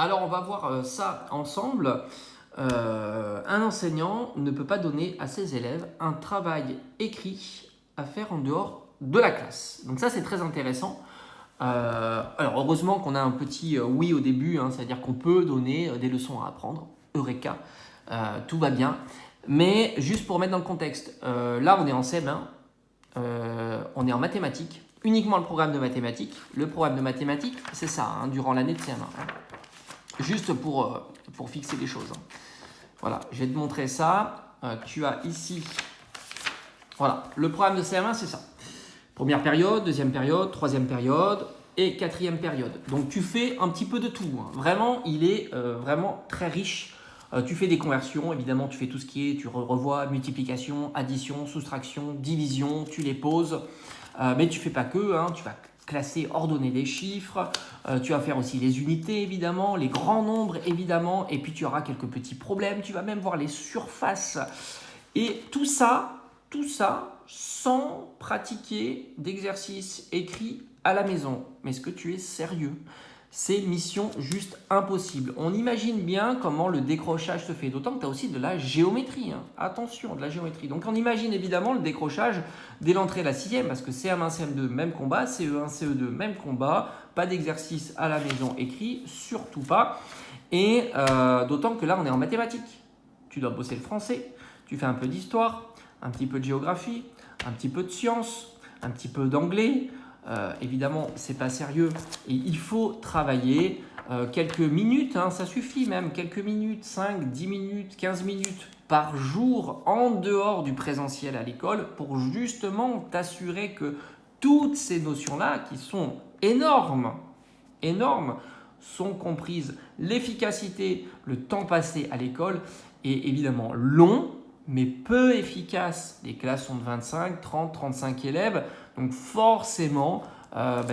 Alors, on va voir ça ensemble. Un enseignant ne peut pas donner à ses élèves un travail écrit à faire en dehors de la classe. Donc ça, c'est très intéressant. Alors, heureusement qu'on a un petit oui au début, hein, c'est-à-dire qu'on peut donner des leçons à apprendre. Eureka, tout va bien. Mais juste pour mettre dans le contexte, là, on est en CM1, on est en mathématiques, uniquement le programme de mathématiques. Le programme de mathématiques, c'est ça, hein, durant l'année de CM1. Hein. Juste pour fixer les choses. Hein. Voilà, je vais te montrer ça. Tu as ici, voilà, le programme de CM1, c'est ça. Première période, deuxième période, troisième période et quatrième période. Donc tu fais un petit peu de tout. Hein. Vraiment, il est vraiment très riche. Tu fais des conversions, évidemment, tu fais tout ce qui est, tu revois multiplication, addition, soustraction, division, tu les poses. Mais tu ne fais pas que, hein, tu vas classer, ordonner des chiffres, tu vas faire aussi les unités évidemment, les grands nombres évidemment, et puis tu auras quelques petits problèmes, tu vas même voir les surfaces. Et tout ça sans pratiquer d'exercice écrit à la maison. Mais est-ce que tu es sérieux ? C'est mission juste impossible. On imagine bien comment le décrochage se fait, d'autant que tu as aussi de la géométrie. Hein. Attention, de la géométrie. Donc on imagine évidemment le décrochage dès l'entrée de la 6e, parce que CM1, CM2, même combat, CE1, CE2, même combat, pas d'exercice à la maison écrit, surtout pas. Et d'autant que là, on est en mathématiques. Tu dois bosser le français, tu fais un peu d'histoire, un petit peu de géographie, un petit peu de sciences, un petit peu d'anglais. Évidemment, c'est pas sérieux et il faut travailler quelques minutes, hein, ça suffit même, quelques minutes, 5, 10 minutes, 15 minutes par jour en dehors du présentiel à l'école pour justement t'assurer que toutes ces notions-là qui sont énormes, sont comprises. L'efficacité, le temps passé à l'école est évidemment long, mais peu efficace. Les classes sont de 25, 30, 35 élèves, donc forcément,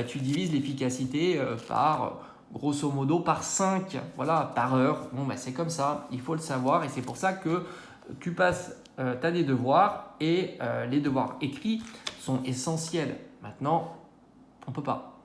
tu divises l'efficacité par, grosso modo, par 5, voilà, par heure. Bon, c'est comme ça, il faut le savoir, et c'est pour ça que tu passes, tu as des devoirs, et les devoirs écrits sont essentiels. Maintenant, on ne peut pas.